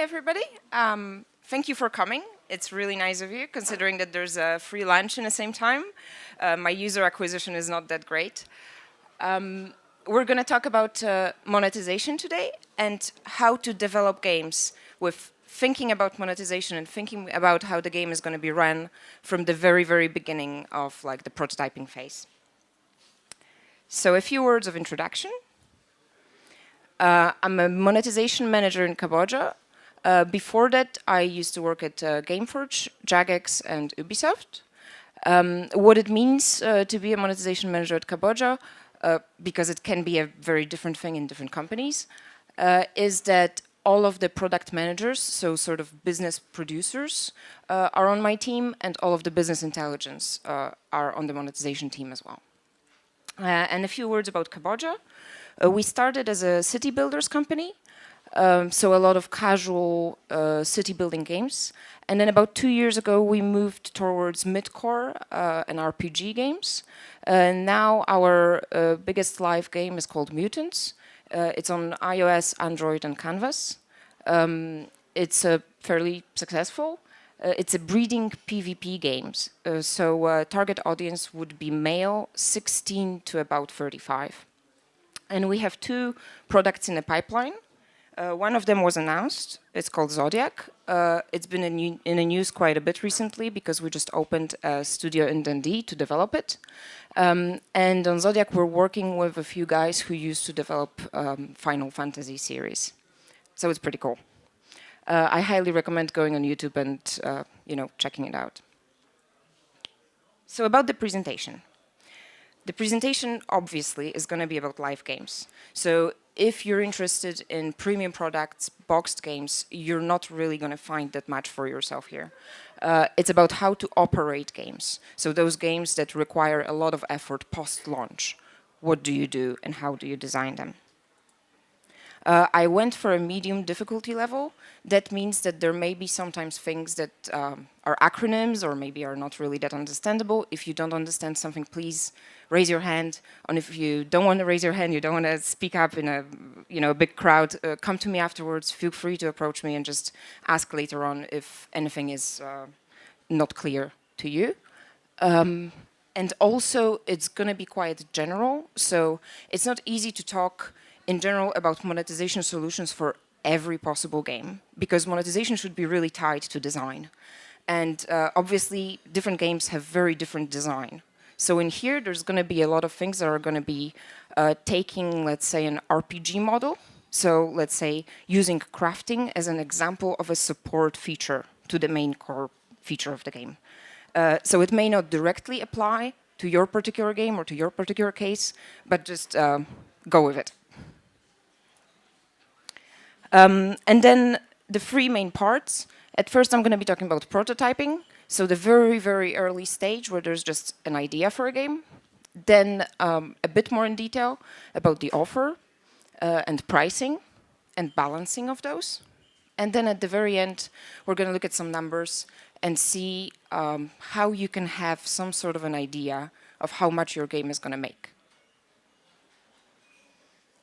everybody. Thank you for coming. It's really nice of you, considering that there's a free lunch in the same time. My user acquisition is not that great. We're going to talk about monetization today and how to develop games with thinking about monetization and thinking about how the game is going to be run from the very, very beginning of the prototyping phase. So a few words of introduction. I'm a monetization manager in Kobojo. Before that, I used to work at Gameforge, Jagex, and Ubisoft. What it means to be a monetization manager at Kobojo, because it can be a very different thing in different companies, is that all of the product managers, so sort of business producers, are on my team, and all of the business intelligence are on the monetization team as well. And a few words about Kobojo. We started as a city builders company, so a lot of casual city building games. And then about 2 years ago, we moved towards mid-core and RPG games. Now our biggest live game is called Mutants. It's on iOS, Android, and Canvas. It's fairly successful. It's a breeding PvP games. So target audience would be male, 16 to about 35. And we have 2 products in the pipeline. One of them was announced. It's called Zodiac. It's been in the news quite a bit recently because we just opened a studio in Dundee to develop it. And on Zodiac, we're working with a few guys who used to develop Final Fantasy series. So it's pretty cool. I highly recommend going on YouTube and checking it out. So about the presentation. The presentation, obviously, is going to be about live games. So if you're interested in premium products, boxed games, you're not really going to find that much for yourself here. It's about how to operate games. So those games that require a lot of effort post-launch. What do you do and how do you design them? I went for a medium difficulty level. That means that there may be sometimes things that are acronyms or maybe are not really that understandable. If you don't understand something, please raise your hand. And if you don't want to raise your hand, you don't want to speak up in a big crowd, come to me afterwards. Feel free to approach me and just ask later on if anything is not clear to you. And also, it's going to be quite general. So it's not easy to talk in general about monetization solutions for every possible game, because monetization should be really tied to design. And obviously, different games have very different design. So in here, there's going to be a lot of things that are going to be taking, let's say, an RPG model. So let's say using crafting as an example of a support feature to the main core feature of the game. So it may not directly apply to your particular game or to your particular case, but just go with it. And then the 3 main parts. At first, I'm going to be talking about prototyping. So the very, very early stage where there's just an idea for a game. Then a bit more in detail about the offer and pricing and balancing of those. And then at the very end, we're going to look at some numbers and see how you can have some sort of an idea of how much your game is going to make.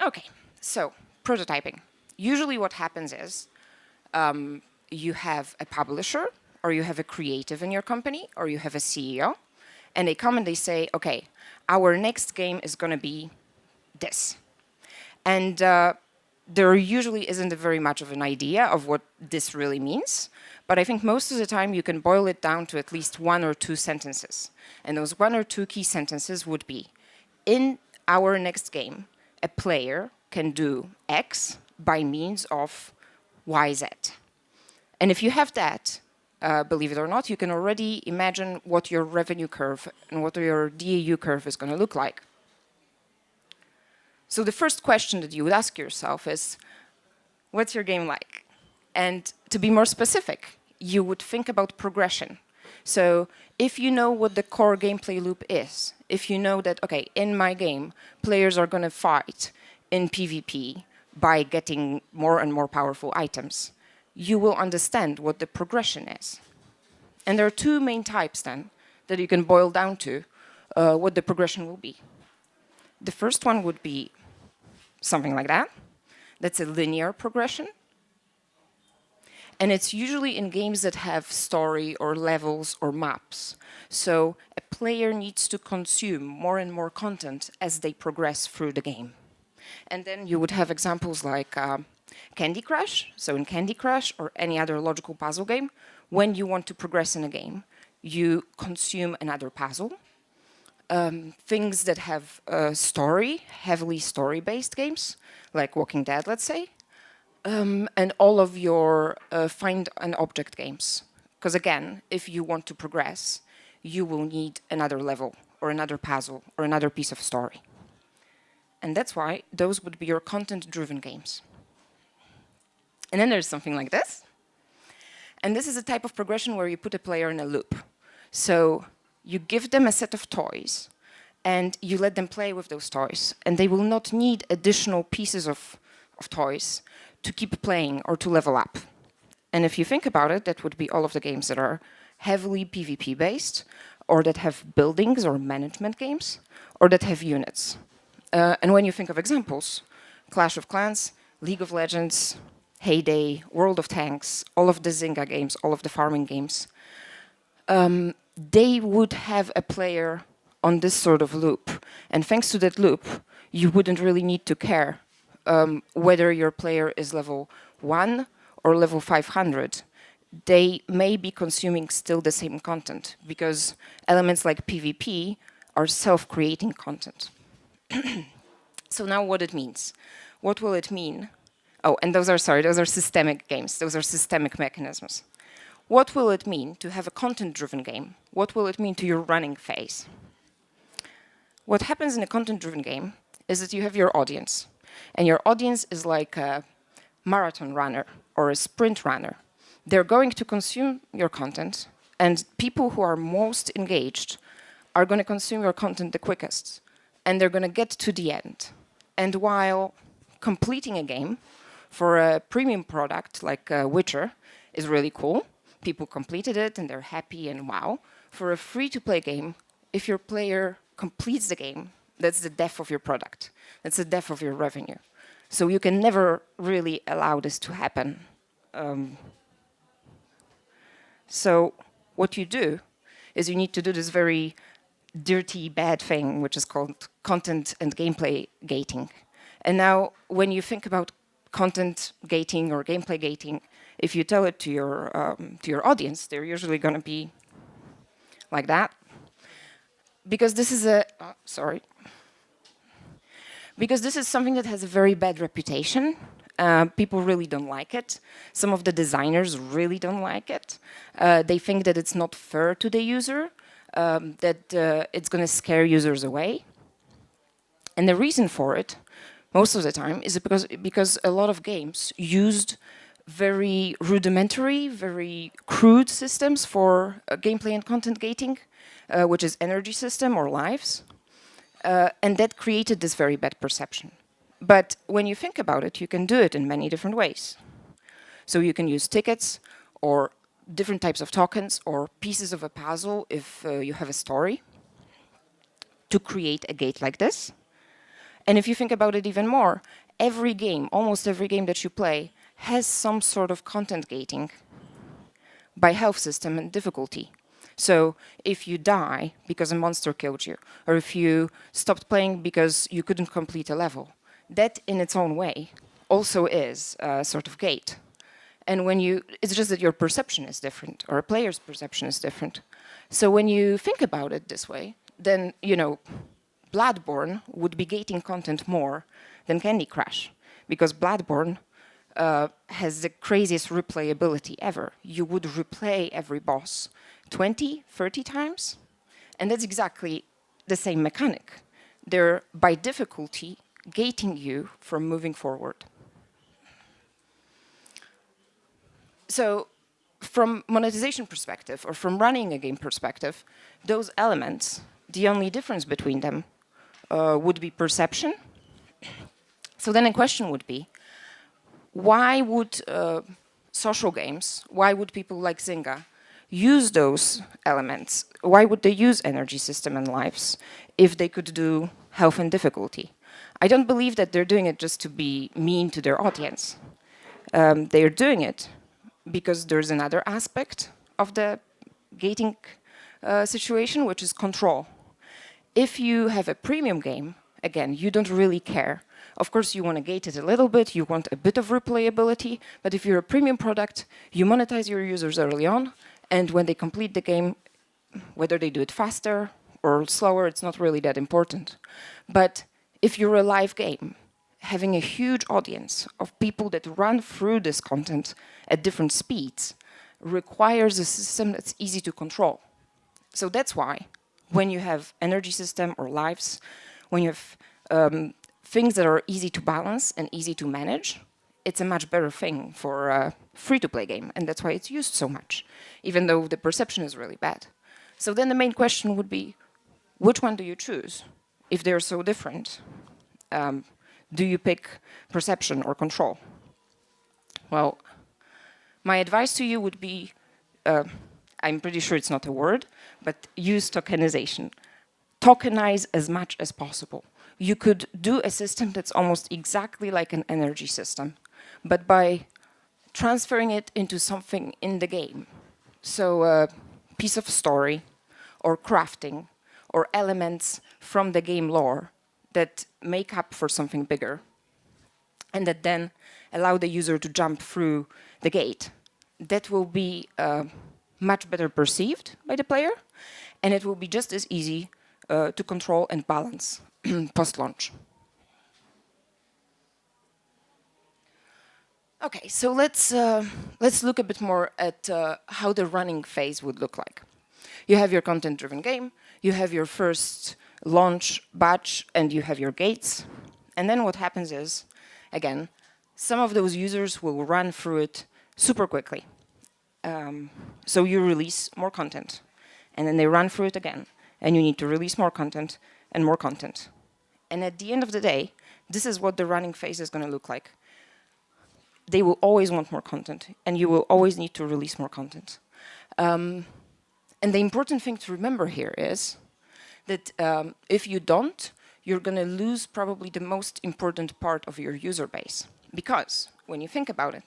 Okay, so prototyping. Usually what happens is you have a publisher or you have a creative in your company or you have a CEO and they come and they say, okay, our next game is going to be this. And there usually isn't very much of an idea of what this really means. But I think most of the time you can boil it down to at least 1 or 2 sentences. And those 1 or 2 key sentences would be, in our next game, a player can do X by means of YZ. And if you have that, believe it or not, you can already imagine what your revenue curve and what your DAU curve is going to look like. So the first question that you would ask yourself is, what's your game like? And to be more specific, you would think about progression. So if you know what the core gameplay loop is, if you know that, okay, in my game, players are going to fight in PvP by getting more and more powerful items, you will understand what the progression is. And there are 2 main types then that you can boil down to what the progression will be. The first one would be something like that. That's a linear progression. And it's usually in games that have story or levels or maps. So a player needs to consume more and more content as they progress through the game. And then you would have examples like Candy Crush. So in Candy Crush or any other logical puzzle game, when you want to progress in a game, you consume another puzzle. Things that have story, heavily story-based games, like Walking Dead, let's say, and all of your find an object games. Because again, if you want to progress, you will need another level or another puzzle or another piece of story. And that's why those would be your content-driven games. And then there's something like this. And this is a type of progression where you put a player in a loop. So you give them a set of toys, and you let them play with those toys. And they will not need additional pieces of toys to keep playing or to level up. And if you think about it, that would be all of the games that are heavily PvP-based, or that have buildings or management games, or that have units. And when you think of examples, Clash of Clans, League of Legends, Heyday, World of Tanks, all of the Zynga games, all of the farming games, they would have a player on this sort of loop. And thanks to that loop, you wouldn't really need to care whether your player is level 1 or level 500. They may be consuming still the same content because elements like PvP are self-creating content. So now what it means. What will it mean? Oh, and those are systemic games. Those are systemic mechanisms. What will it mean to have a content-driven game? What will it mean to your running phase? What happens in a content-driven game is that you have your audience. And your audience is like a marathon runner or a sprint runner. They're going to consume your content, and people who are most engaged are going to consume your content the quickest. And they're going to get to the end. And while completing a game for a premium product like Witcher is really cool, people completed it and they're happy and wow. For a free-to-play game, if your player completes the game, that's the death of your product. That's the death of your revenue. So you can never really allow this to happen. So what you do is you need to do this very dirty, bad thing, which is called content and gameplay gating. And now, when you think about content gating or gameplay gating, if you tell it to your audience, they're usually going to be like that, because this is because this is something that has a very bad reputation. People really don't like it. Some of the designers really don't like it. They think that it's not fair to the user, that it's going to scare users away. And the reason for it, most of the time, is because a lot of games used very rudimentary, very crude systems for gameplay and content gating, which is energy system or lives. And that created this very bad perception. But when you think about it, you can do it in many different ways. So you can use tickets or different types of tokens or pieces of a puzzle if you have a story to create a gate like this. And if you think about it even more, every game, almost every game that you play, has some sort of content gating by health system and difficulty. So if you die because a monster killed you, or if you stopped playing because you couldn't complete a level, that in its own way also is a sort of gate. And it's just that your perception is different, or a player's perception is different. So when you think about it this way, then, Bloodborne would be gating content more than Candy Crush, because Bloodborne has the craziest replayability ever. You would replay every boss 20, 30 times, and that's exactly the same mechanic. They're, by difficulty, gating you from moving forward. So, from monetization perspective, or from running a game perspective, those elements, the only difference between them would be perception. So then a question would be, why would social games, why would people like Zynga use those elements? Why would they use energy system and lives if they could do health and difficulty? I don't believe that they're doing it just to be mean to their audience. They're doing it because there's another aspect of the gating situation, which is control. If you have a premium game, again, you don't really care. Of course, you want to gate it a little bit, you want a bit of replayability, but if you're a premium product, you monetize your users early on, and when they complete the game, whether they do it faster or slower, it's not really that important. But if you're a live game, having a huge audience of people that run through this content at different speeds requires a system that's easy to control. So that's why when you have energy system or lives, when you have things that are easy to balance and easy to manage, it's a much better thing for a free-to-play game, and that's why it's used so much, even though the perception is really bad. So then the main question would be, which one do you choose? If they're so different, do you pick perception or control? Well, my advice to you would be, I'm pretty sure it's not a word, but use tokenization. Tokenize as much as possible. You could do a system that's almost exactly like an energy system, but by transferring it into something in the game. So a piece of story or crafting or elements from the game lore that make up for something bigger and that then allow the user to jump through the gate. That will be much better perceived by the player, and it will be just as easy to control and balance post-launch. Okay, so let's look a bit more at how the running phase would look like. You have your content-driven game, you have your first launch batch, and you have your gates. And then what happens is, again, some of those users will run through it super quickly. So you release more content, and then they run through it again, and you need to release more content and more content. And at the end of the day, this is what the running phase is going to look like. They will always want more content, and you will always need to release more content. And the important thing to remember here is that if you don't, you're going to lose probably the most important part of your user base. Because when you think about it,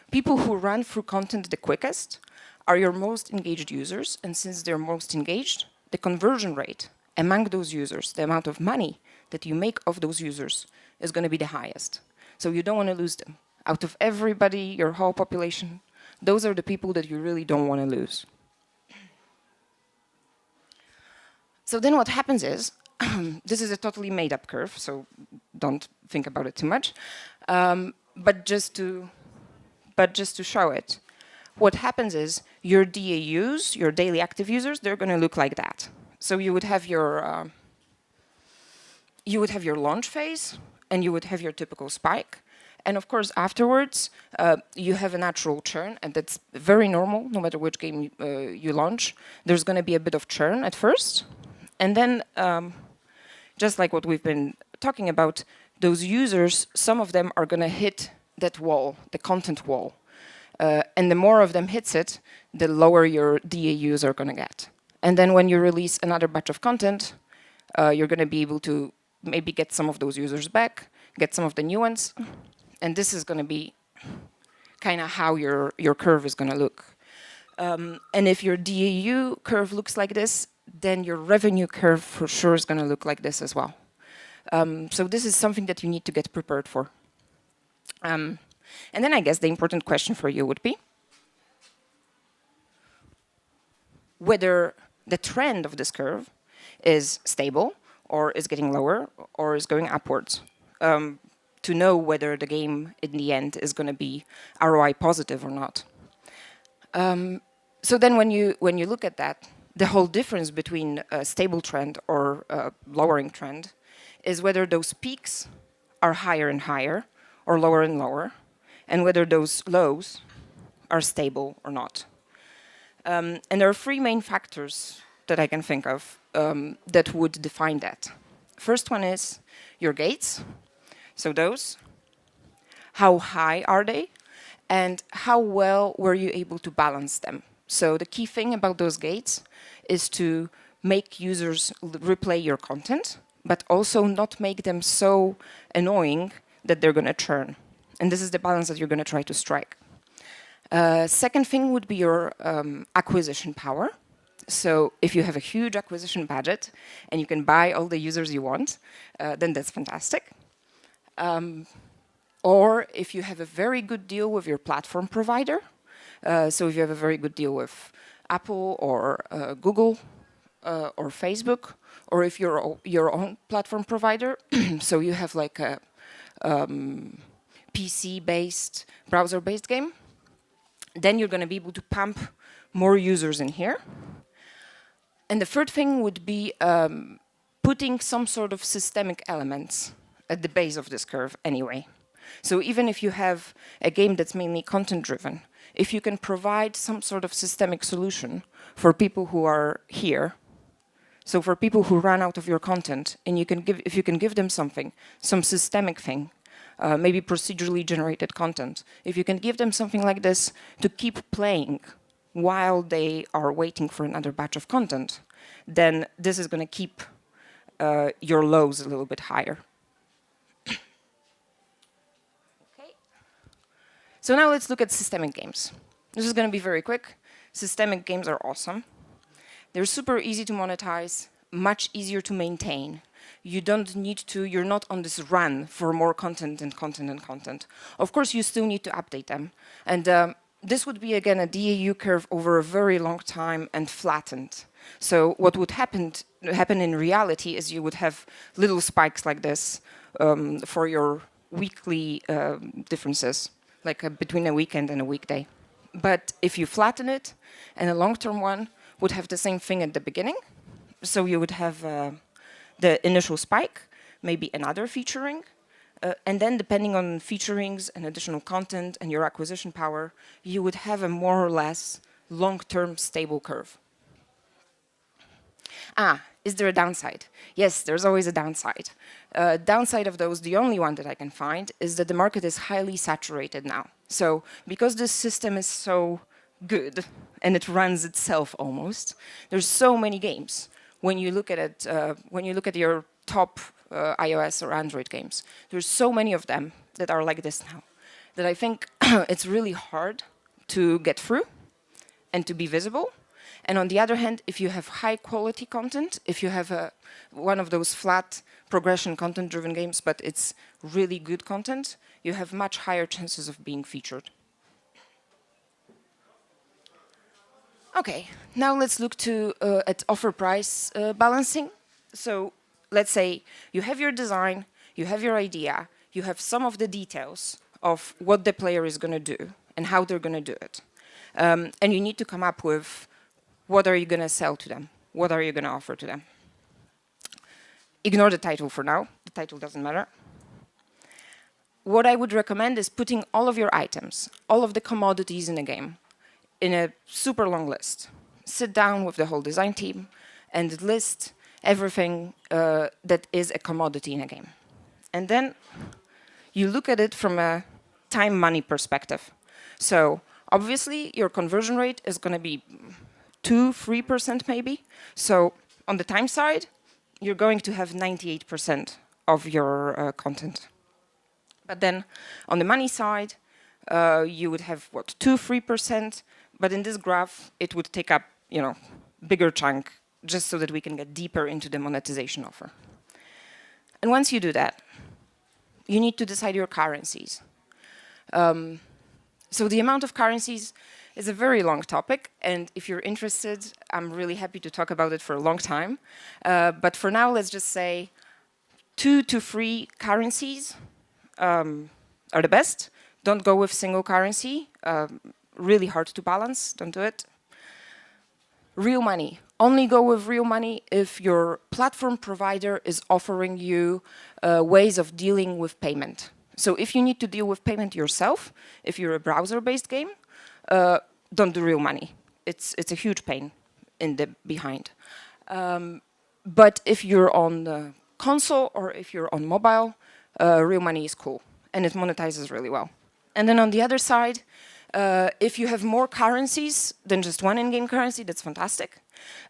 people who run through content the quickest are your most engaged users, and since they're most engaged, the conversion rate among those users, the amount of money that you make of those users, is going to be the highest. So you don't want to lose them. Out of everybody, your whole population, those are the people that you really don't want to lose. So then what happens is, this is a totally made-up curve, so don't think about it too much. But just to show it, what happens is your DAUs, your daily active users, they're going to look like that. So you would have your launch phase, and you would have your typical spike. And of course, afterwards, you have a natural churn, and that's very normal, no matter which game you launch. There's going to be a bit of churn at first. And then, just like what we've been talking about, those users, some of them are going to hit that wall, the content wall. And the more of them hits it, the lower your DAUs are going to get. And then when you release another batch of content, you're going to be able to maybe get some of those users back, get some of the new ones. And this is going to be kind of how your curve is going to look. And if your DAU curve looks like this, then your revenue curve for sure is going to look like this as well. So this is something that you need to get prepared for. And then I guess the important question for you would be whether the trend of this curve is stable or is getting lower or is going upwards. To know whether the game in the end is going to be ROI positive or not. So then when you look at that, the whole difference between a stable trend or a lowering trend is whether those peaks are higher and higher or lower and lower, and whether those lows are stable or not. And there are three main factors that I can think of that would define that. First one is your gates. So those, how high are they, and how well were you able to balance them? So the key thing about those gates is to make users replay your content, but also not make them so annoying that they're going to churn. And this is the balance that you're going to try to strike. Second thing would be your acquisition power. So if you have a huge acquisition budget and you can buy all the users you want, then that's fantastic. Or if you have a very good deal with your platform provider, so if you have a very good deal with Apple or Google or Facebook, or if you're your own platform provider, so you have like a PC-based, browser-based game, then you're going to be able to pump more users in here. And the third thing would be putting some sort of systemic elements at the base of this curve anyway. So even if you have a game that's mainly content-driven, if you can provide some sort of systemic solution for people who are here, so for people who run out of your content, and if you can give them something, some systemic thing, maybe procedurally generated content, if you can give them something like this to keep playing while they are waiting for another batch of content, then this is going to keep your lows a little bit higher. Okay. So now let's look at systemic games. This is going to be very quick. Systemic games are awesome. They're super easy to monetize, much easier to maintain. You don't need to, you're not on this run for more content and content and content. Of course, you still need to update them. And this would be, again, a DAU curve over a very long time and flattened. So what would happen in reality is you would have little spikes like this for your weekly differences, like between a weekend and a weekday. But if you flatten it, and a long-term one would have the same thing at the beginning, so you would have the initial spike, maybe another featuring, and then depending on featurings and additional content and your acquisition power, you would have a more or less long-term stable curve. Is there a downside? Yes, there's always a downside. Downside of those, the only one that I can find, is that the market is highly saturated now. So because this system is so good and it runs itself almost, there's so many games. When you look at it, when you look at your top iOS or Android games, there's so many of them that are like this now, that I think it's really hard to get through and to be visible. And on the other hand, if you have high quality content, if you have one of those flat progression content driven games, but it's really good content, you have much higher chances of being featured. Okay, now let's look at offer price balancing. So let's say you have your design, you have your idea, you have some of the details of what the player is going to do and how they're going to do it. And you need to come up with what are you going to sell to them? What are you going to offer to them? Ignore the title for now. The title doesn't matter. What I would recommend is putting all of your items, all of the commodities in a game, in a super long list. Sit down with the whole design team and list everything that is a commodity in a game. And then you look at it from a time-money perspective. So obviously, your conversion rate is going to be 2-3% maybe. So on the time side, you're going to have 98% of your content. But then on the money side, you would have, what, 2-3%. But in this graph, it would take up, bigger chunk, just so that we can get deeper into the monetization offer. And once you do that, you need to decide your currencies. So the amount of currencies is a very long topic, and if you're interested, I'm really happy to talk about it for a long time. But for now, let's just say 2 to 3 currencies are the best. Don't go with single currency. Really hard to balance, don't do it. Real money. Only go with real money if your platform provider is offering you ways of dealing with payment. So if you need to deal with payment yourself, if you're a browser-based game, don't do real money. It's a huge pain in the behind. But if you're on the console or if you're on mobile, real money is cool and it monetizes really well. And then on the other side, if you have more currencies than just one in-game currency, that's fantastic.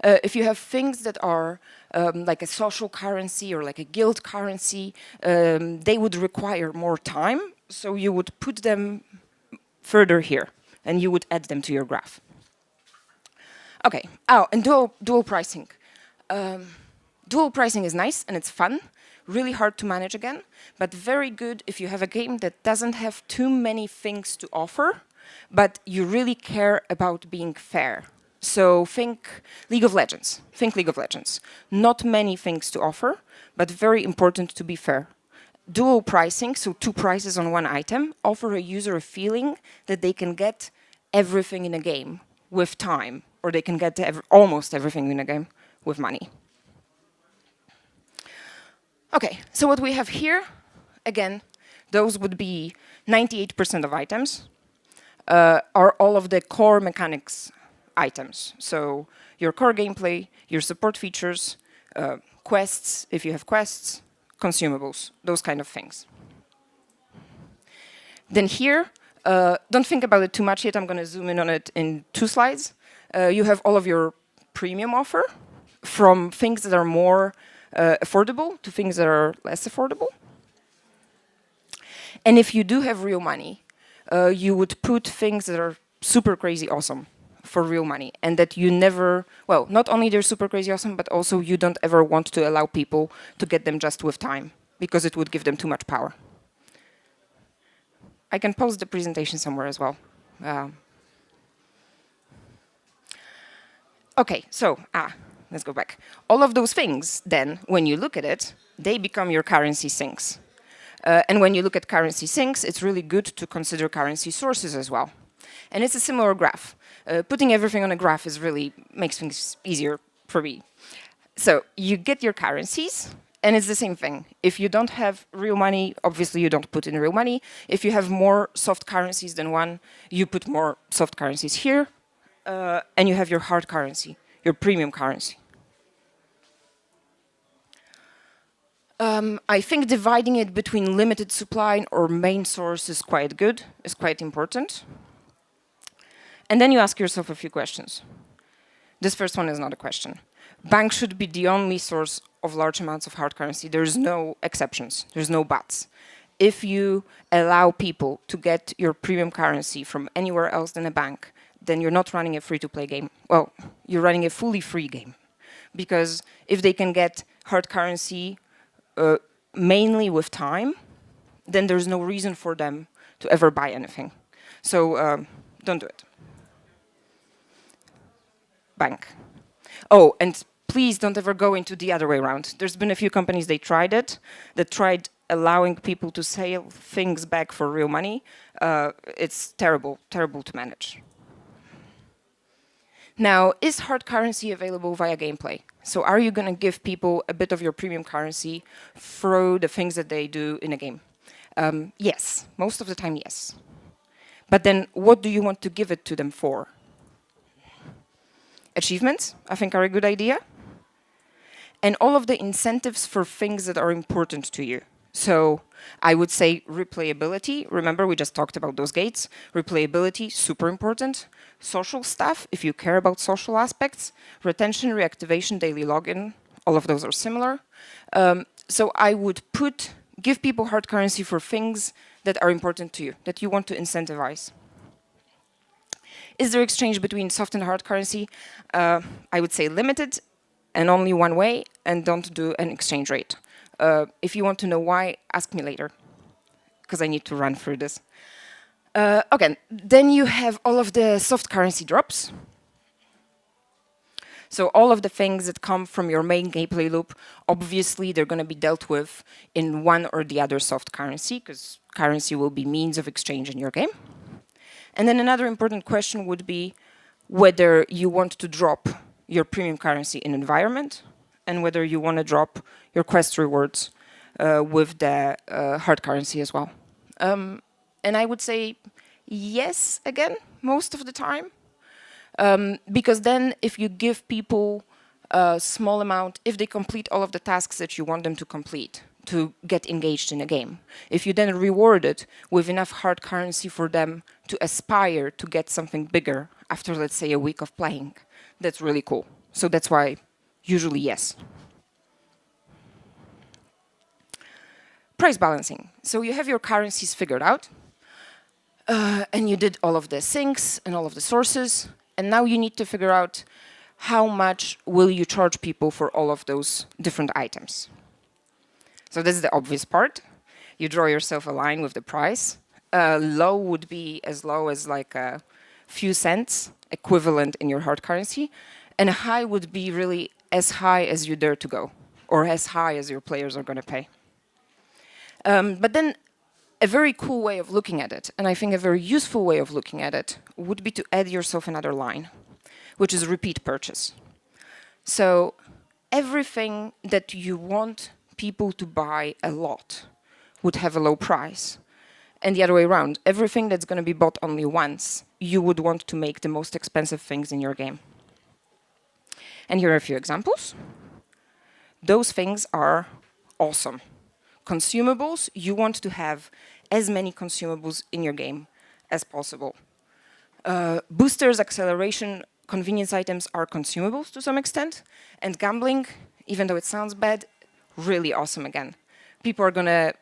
If you have things that are like a social currency or like a guild currency, they would require more time, so you would put them further here. and you would add them to your graph. Okay, oh, and dual pricing. Dual pricing is nice and it's fun, really hard to manage again, but very good if you have a game that doesn't have too many things to offer, but you really care about being fair. So think League of Legends. Think League of Legends. Not many things to offer, but very important to be fair. Dual pricing, so 2 prices on 1 item, offer a user a feeling that they can get everything in a game with time, or they can get almost everything in a game with money. Okay, so what we have here, again, those would be 98% of items, are all of the core mechanics items. So your core gameplay, your support features, quests, if you have quests, consumables, those kind of things. Then here, don't think about it too much yet. I'm going to zoom in on it in 2 slides. You have all of your premium offer, from things that are more affordable to things that are less affordable. And if you do have real money, you would put things that are super crazy awesome for real money, and that you never, well, not only they're super crazy awesome, but also you don't ever want to allow people to get them just with time, because it would give them too much power. I can post the presentation somewhere as well. Okay, so, let's go back. All of those things, then, when you look at it, they become your currency sinks. And when you look at currency sinks, it's really good to consider currency sources as well. And it's a similar graph. Putting everything on a graph is really makes things easier for me. So you get your currencies, and it's the same thing. If you don't have real money, obviously you don't put in real money. If you have more soft currencies than one, you put more soft currencies here, and you have your hard currency, your premium currency. I think dividing it between limited supply or main source is quite good, is quite important. And then you ask yourself a few questions. This first one is not a question. Banks should be the only source of large amounts of hard currency. There's no exceptions. There's no buts. If you allow people to get your premium currency from anywhere else than a bank, then you're not running a free-to-play game. Well, you're running a fully free game. Because if they can get hard currency mainly with time, then there's no reason for them to ever buy anything. So don't do it. Bank. Oh, and please don't ever go into the other way around. There's been a few companies that tried allowing people to sell things back for real money. It's terrible, terrible to manage. Now, is hard currency available via gameplay? So are you going to give people a bit of your premium currency through the things that they do in a game? Yes, most of the time, yes. But then what do you want to give it to them for? Achievements, I think, are a good idea. And all of the incentives for things that are important to you. So I would say replayability. Remember, we just talked about those gates. Replayability, super important. Social stuff, if you care about social aspects. Retention, reactivation, daily login, all of those are similar. So I would give people hard currency for things that are important to you, that you want to incentivize. Is there exchange between soft and hard currency? I would say limited and only one way, and don't do an exchange rate. If you want to know why, ask me later, because I need to run through this. Okay, then you have all of the soft currency drops. So all of the things that come from your main gameplay loop, obviously they're going to be dealt with in one or the other soft currency, because currency will be means of exchange in your game. And then another important question would be whether you want to drop your premium currency in environment, and whether you want to drop your quest rewards with the hard currency as well. And I would say yes, again, most of the time. Because then if you give people a small amount, if they complete all of the tasks that you want them to complete, to get engaged in a game, if you then reward it with enough hard currency for them to aspire to get something bigger after, let's say, a week of playing, that's really cool. So that's why usually yes. Price balancing. So you have your currencies figured out. And you did all of the sinks and all of the sources, and now you need to figure out how much will you charge people for all of those different items. So this is the obvious part. You draw yourself a line with the price. Low would be as low as like a few cents, equivalent in your hard currency, and high would be really as high as you dare to go, or as high as your players are going to pay. But then a very cool way of looking at it, and I think a very useful way of looking at it, would be to add yourself another line, which is repeat purchase. So everything that you want people to buy a lot would have a low price. And the other way around, everything that's going to be bought only once, you would want to make the most expensive things in your game. And here are a few examples. Those things are awesome. Consumables, you want to have as many consumables in your game as possible. Boosters, acceleration, convenience items are consumables to some extent. And gambling, even though it sounds bad, really awesome again. People are going to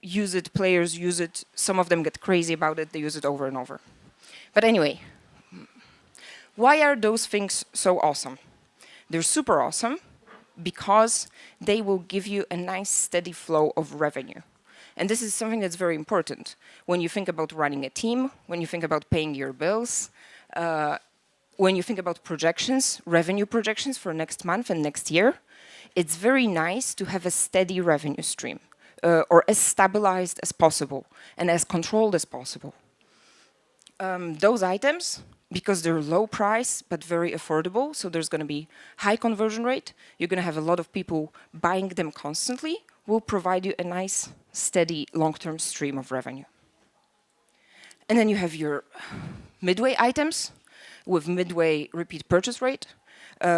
use it, players use it, some of them get crazy about it, they use it over and over. But anyway, why are those things so awesome? They're super awesome because they will give you a nice steady flow of revenue. And this is something that's very important. When you think about running a team, when you think about paying your bills, when you think about projections, revenue projections for next month and next year, it's very nice to have a steady revenue stream. Or as stabilized as possible and as controlled as possible. Those items, because they're low price but very affordable, so there's going to be high conversion rate, you're going to have a lot of people buying them constantly, will provide you a nice, steady, long-term stream of revenue. And then you have your midway items with midway repeat purchase rate.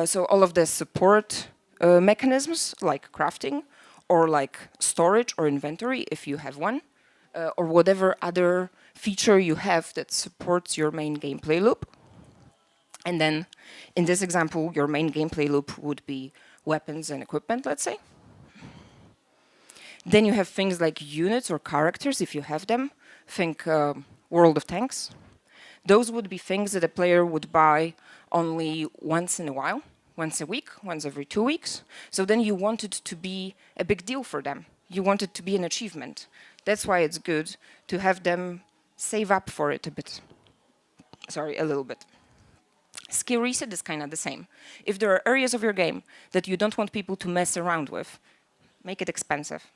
So all of the support mechanisms like crafting, or like storage or inventory if you have one, or whatever other feature you have that supports your main gameplay loop. And then in this example, your main gameplay loop would be weapons and equipment, let's say. Then you have things like units or characters if you have them. Think World of Tanks. Those would be things that a player would buy only once in a while. Once a week, once every 2 weeks. So then you want it to be a big deal for them. You want it to be an achievement. That's why it's good to have them save up for it a bit. Sorry, a little bit. Skill reset is kind of the same. If there are areas of your game that you don't want people to mess around with, make it expensive.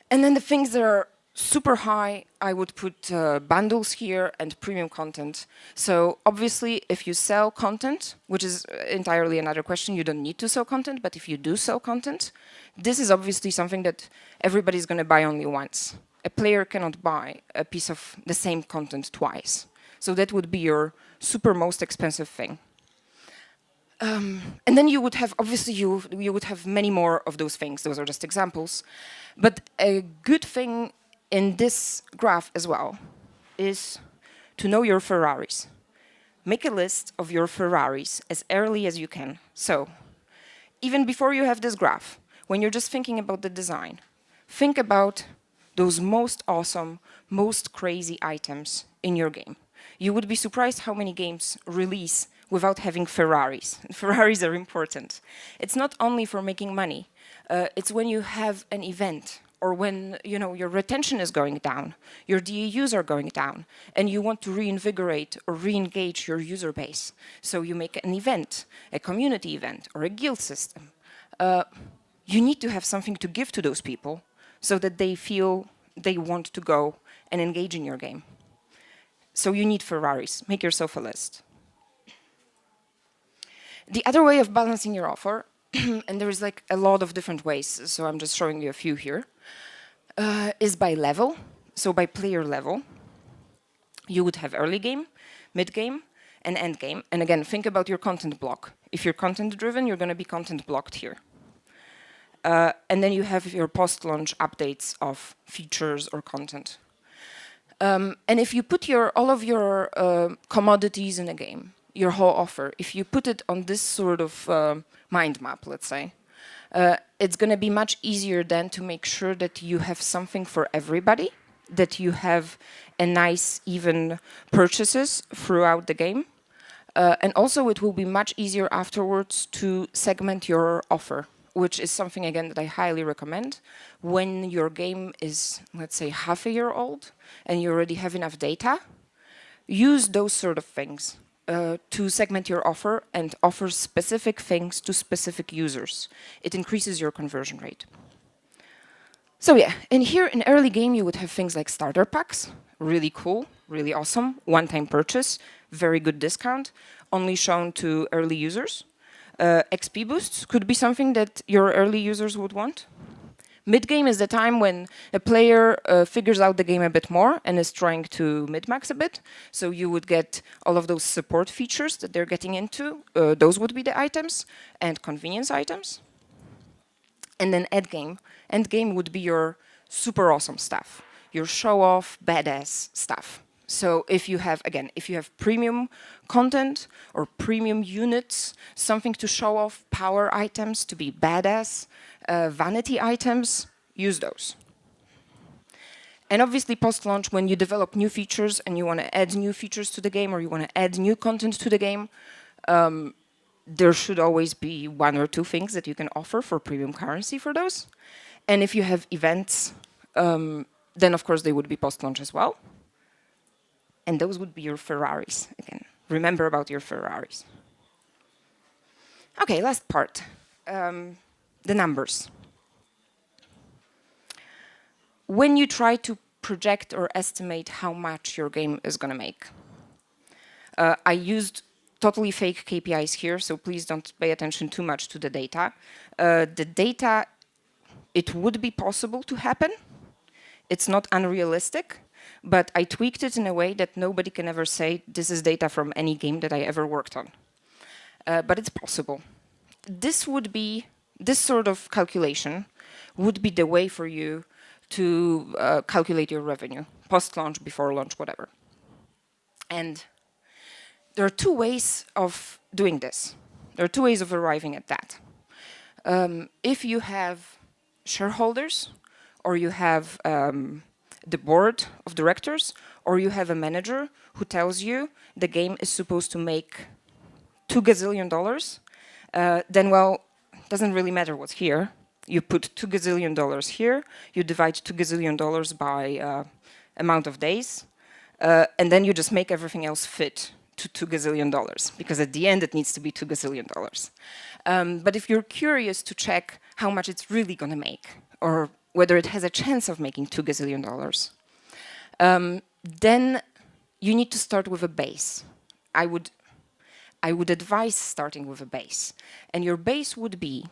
And then the things that are super high, I would put bundles here and premium content. So obviously, if you sell content, which is entirely another question, you don't need to sell content, but if you do sell content, this is obviously something that everybody's going to buy only once. A player cannot buy a piece of the same content twice. So that would be your super most expensive thing. And then you would have, obviously, you would have many more of those things. Those are just examples. But a good thing in this graph as well is to know your Ferraris. Make a list of your Ferraris as early as you can. So even before you have this graph, when you're just thinking about the design, think about those most awesome, most crazy items in your game. You would be surprised how many games release without having Ferraris. Ferraris are important. It's not only for making money. It's when you have an event or when your retention is going down, your DAUs are going down, and you want to reinvigorate or re-engage your user base. So you make an event, a community event, or a guild system. You need to have something to give to those people so that they feel they want to go and engage in your game. So you need Ferraris. Make yourself a list. The other way of balancing your offer, and there is like a lot of different ways, so I'm just showing you a few here, is by level, so by player level. You would have early game, mid game, and end game. And again, think about your content block. If you're content driven, you're going to be content blocked here. And then you have your post-launch updates of features or content. And if you put all of your commodities in a game, your whole offer, if you put it on this sort of mind map, let's say, it's going to be much easier then to make sure that you have something for everybody that you have a nice, even purchases throughout the game. And also it will be much easier afterwards to segment your offer, which is something, again, that I highly recommend. When your game is, let's say, half a year old and you already have enough data, use those sort of things to segment your offer and offer specific things to specific users. It increases your conversion rate. So yeah, and here in early game, you would have things like starter packs, really cool, really awesome, one-time purchase, very good discount, only shown to early users. XP boosts could be something that your early users would want. Mid-game is the time when a player figures out the game a bit more and is trying to mid-max a bit. So you would get all of those support features that they're getting into. Those would be the items and convenience items. And then end game. End game would be your super awesome stuff, your show-off, badass stuff. So if you have, again, if you have premium content or premium units, something to show off, power items to be badass, vanity items, use those. And obviously post-launch, when you develop new features and you want to add new features to the game or you want to add new content to the game, there should always be one or two things that you can offer for premium currency for those. And if you have events, then of course they would be post-launch as well. And those would be your Ferraris, again. Remember about your Ferraris. Okay, last part, the numbers. When you try to project or estimate how much your game is going to make, I used totally fake KPIs here, so please don't pay attention too much to the data. The data, it would be possible to happen. It's not unrealistic, but I tweaked it in a way that nobody can ever say this is data from any game that I ever worked on. But it's possible. This sort of calculation would be the way for you to calculate your revenue, post-launch, before launch, whatever. And there are two ways of doing this. There are two ways of arriving at that. If you have shareholders, or you have the board of directors, or you have a manager who tells you the game is supposed to make $2 gazillion, then, well, it doesn't really matter what's here. You put $2 gazillion here, you divide $2 gazillion by amount of days, and then you just make everything else fit to $2 gazillion, because at the end it needs to be $2 gazillion. But if you're curious to check how much it's really going to make, or whether it has a chance of making $2 gazillion, then you need to start with a base. I would advise starting with a base. And your base would be,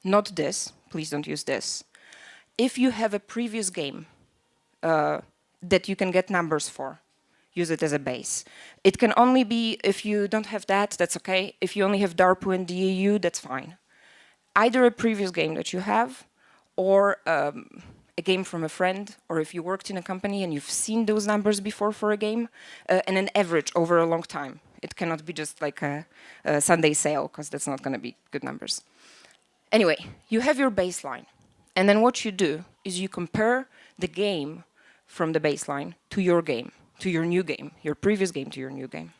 not this, please don't use this. If you have a previous game that you can get numbers for, use it as a base. It can only be, if you don't have that, that's okay. If you only have DARPU and DAU, that's fine. Either a previous game that you have, or a game from a friend, or if you worked in a company and you've seen those numbers before for a game, and an average over a long time. It cannot be just like a Sunday sale, because that's not going to be good numbers. Anyway, you have your baseline. And then what you do is you compare the game from the baseline to your game, to your new game, your previous game to your new game.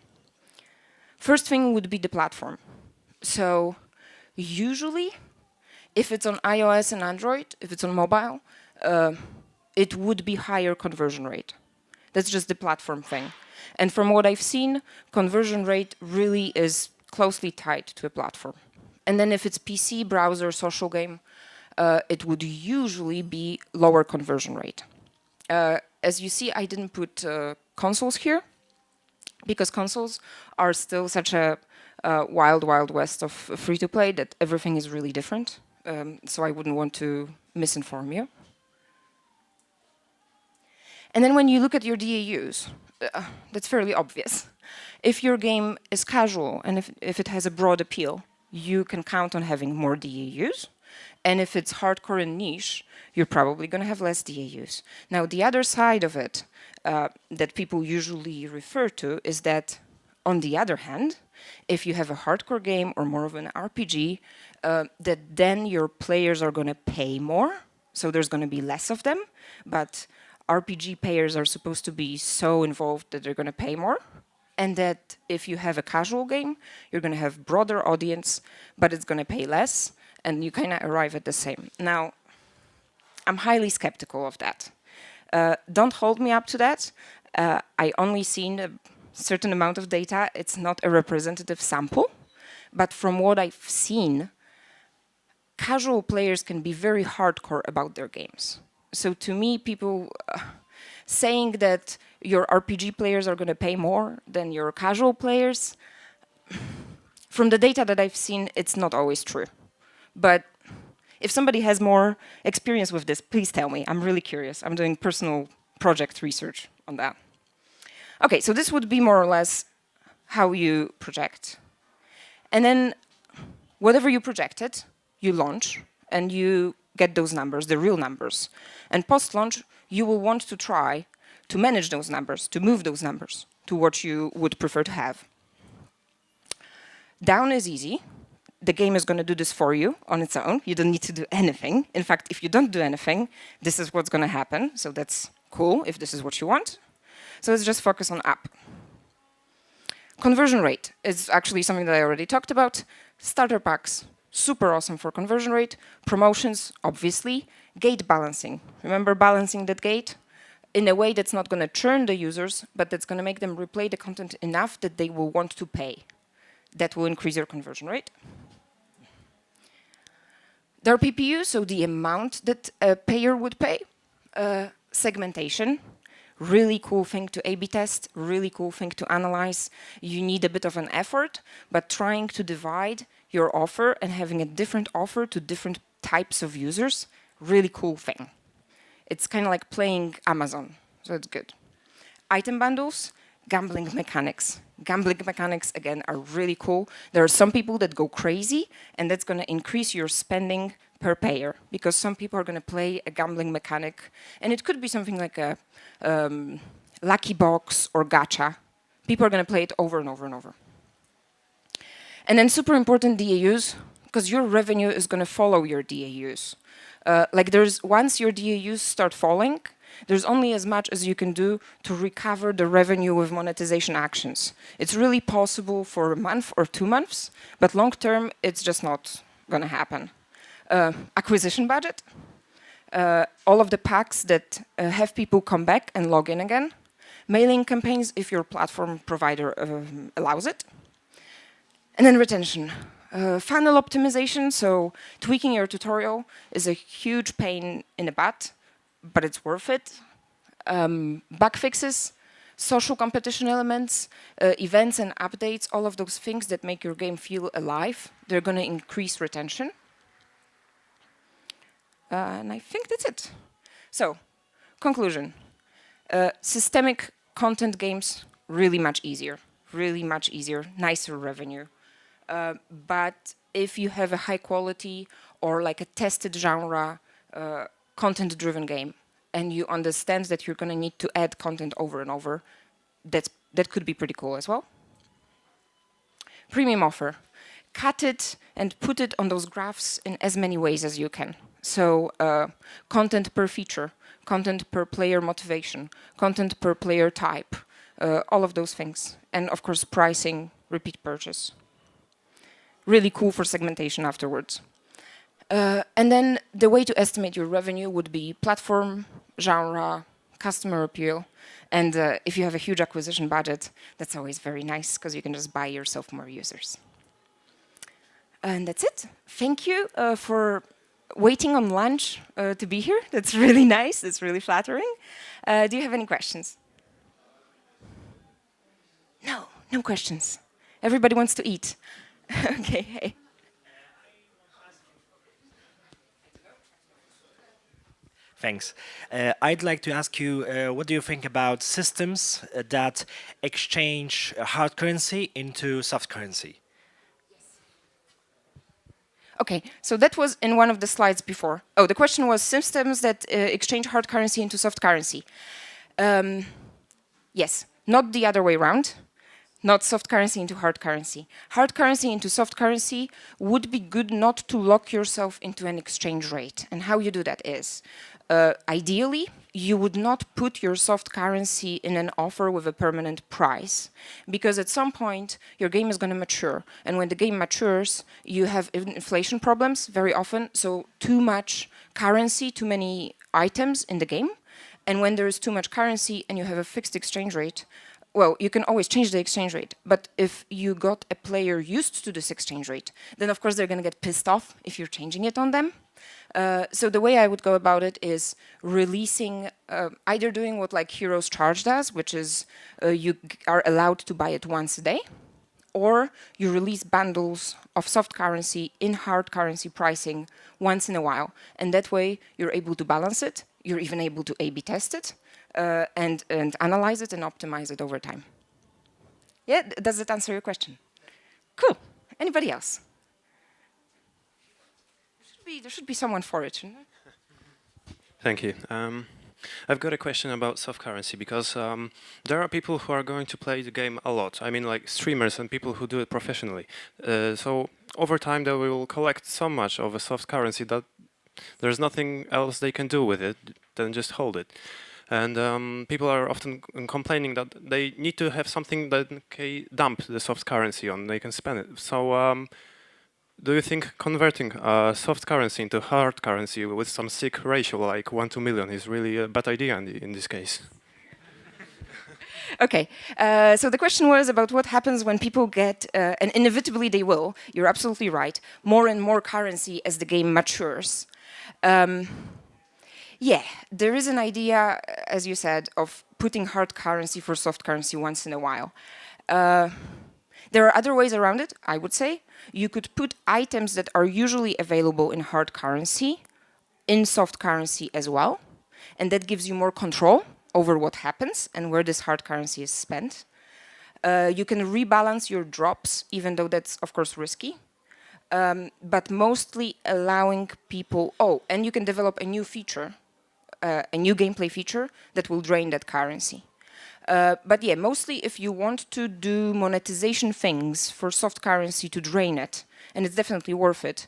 First thing would be the platform. So usually, if it's on iOS and Android, if it's on mobile, it would be higher conversion rate. That's just the platform thing. And from what I've seen, conversion rate really is closely tied to a platform. And then if it's PC, browser, social game, it would usually be lower conversion rate. As you see, I didn't put consoles here, because consoles are still such a wild, wild west of free-to-play that everything is really different. So I wouldn't want to misinform you. And then when you look at your DAUs, that's fairly obvious. If your game is casual and if it has a broad appeal, you can count on having more DAUs. And if it's hardcore and niche, you're probably going to have less DAUs. Now, the other side of it that people usually refer to is that, on the other hand, if you have a hardcore game or more of an RPG, that then your players are going to pay more, so there's going to be less of them, but RPG players are supposed to be so involved that they're going to pay more, and that if you have a casual game, you're going to have broader audience, but it's going to pay less, and you kind of arrive at the same. Now, I'm highly skeptical of that. Don't hold me up to that. I only seen a certain amount of data. It's not a representative sample, but from what I've seen, casual players can be very hardcore about their games. So to me, people saying that your RPG players are going to pay more than your casual players, from the data that I've seen, it's not always true. But if somebody has more experience with this, please tell me. I'm really curious. I'm doing personal project research on that. Okay, so this would be more or less how you project. And then whatever you projected, you launch, and you get those numbers, the real numbers. And post-launch, you will want to try to manage those numbers, to move those numbers to what you would prefer to have. Down is easy. The game is going to do this for you on its own. You don't need to do anything. In fact, if you don't do anything, this is what's going to happen. So that's cool if this is what you want. So let's just focus on up. Conversion rate is actually something that I already talked about. Starter packs, super awesome for conversion rate. Promotions, obviously. Gate balancing. Remember balancing that gate? In a way that's not going to churn the users, but that's going to make them replay the content enough that they will want to pay. That will increase your conversion rate. Their PPU, so the amount that a payer would pay. Segmentation, really cool thing to A/B test, really cool thing to analyze. You need a bit of an effort, but trying to divide your offer and having a different offer to different types of users, really cool thing. It's kind of like playing Amazon, so it's good. Item bundles, gambling mechanics. Gambling mechanics, again, are really cool. There are some people that go crazy, and that's going to increase your spending per payer, because some people are going to play a gambling mechanic, and it could be something like a lucky box or gacha. People are going to play it over and over and over. And then super important, DAUs, because your revenue is going to follow your DAUs. Once your DAUs start falling, there's only as much as you can do to recover the revenue with monetization actions. It's really possible for a month or 2 months, but long term, it's just not going to happen. Acquisition budget, all of the packs that have people come back and log in again. Mailing campaigns if your platform provider allows it. And then retention. Funnel optimization, so tweaking your tutorial is a huge pain in the butt, but it's worth it. Bug fixes, social competition elements, events and updates, all of those things that make your game feel alive, they're going to increase retention. And I think that's it. So, conclusion. Systemic content games, really much easier, nicer revenue. But if you have a high quality or like a tested genre content-driven game, and you understand that you're going to need to add content over and over, that could be pretty cool as well. Premium offer. Cut it and put it on those graphs in as many ways as you can. So content per feature, content per player motivation, content per player type, all of those things. And of course, pricing, repeat purchase. Really cool for segmentation afterwards. And then the way to estimate your revenue would be platform, genre, customer appeal. And if you have a huge acquisition budget, that's always very nice because you can just buy yourself more users. And that's it. Thank you for waiting on lunch to be here. That's really nice. It's really flattering. Do you have any questions? No, no questions. Everybody wants to eat. Okay, hey. Thanks. I'd like to ask you, what do you think about systems that exchange hard currency into soft currency? Okay, so that was in one of the slides before. Oh, the question was systems that exchange hard currency into soft currency. Yes, not the other way around. Not soft currency into hard currency. Hard currency into soft currency would be good not to lock yourself into an exchange rate. And how you do that is, ideally, you would not put your soft currency in an offer with a permanent price, because at some point your game is going to mature, and when the game matures, you have inflation problems very often, so too much currency, too many items in the game, and when there is too much currency and you have a fixed exchange rate, well, you can always change the exchange rate, but if you got a player used to this exchange rate, then of course they're going to get pissed off if you're changing it on them. So the way I would go about it is releasing, either doing what like Heroes Charge does, which is you are allowed to buy it once a day, or you release bundles of soft currency in hard currency pricing once in a while. And that way you're able to balance it, you're even able to A/B test it, and analyze it and optimize it over time. Yeah, does it answer your question? Cool. Anybody else? There should be someone for it, shouldn't there? Thank you. I've got a question about soft currency, because there are people who are going to play the game a lot. I mean, like streamers and people who do it professionally. So over time, they will collect so much of a soft currency that there's nothing else they can do with it than just hold it. And people are often complaining that they need to have something that can dump the soft currency on, they can spend it. So do you think converting soft currency into hard currency with some sick ratio like 1 to million is really a bad idea in this case? Okay, so the question was about what happens when people get, and inevitably they will, you're absolutely right, more and more currency as the game matures. Yeah, there is an idea, as you said, of putting hard currency for soft currency once in a while. There are other ways around it, I would say. You could put items that are usually available in hard currency in soft currency as well, and that gives you more control over what happens and where this hard currency is spent. You can rebalance your drops, even though that's, of course, risky. But mostly allowing people... Oh, and you can develop a new feature, a new gameplay feature that will drain that currency. But yeah, mostly if you want to do monetization things for soft currency to drain it, and it's definitely worth it,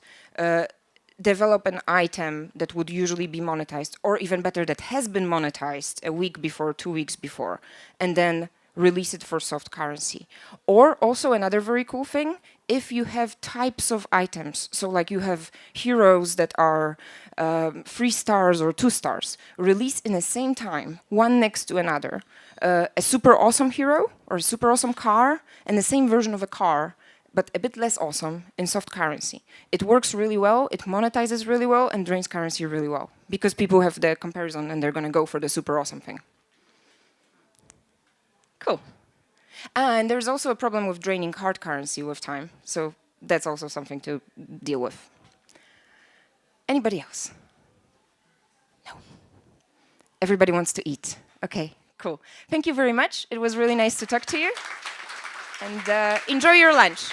develop an item that would usually be monetized, or even better, that has been monetized a week before, 2 weeks before, and then release it for soft currency. Or also another very cool thing, if you have types of items, so like you have heroes that are 3 stars or 2 stars, release in the same time, one next to another, a super awesome hero or a super awesome car and the same version of a car, but a bit less awesome in soft currency. It works really well, it monetizes really well, and drains currency really well, because people have the comparison and they're going to go for the super awesome thing. Cool. And there's also a problem with draining hard currency with time, so that's also something to deal with. Anybody else? No. Everybody wants to eat. Okay, cool. Thank you very much. It was really nice to talk to you. And enjoy your lunch.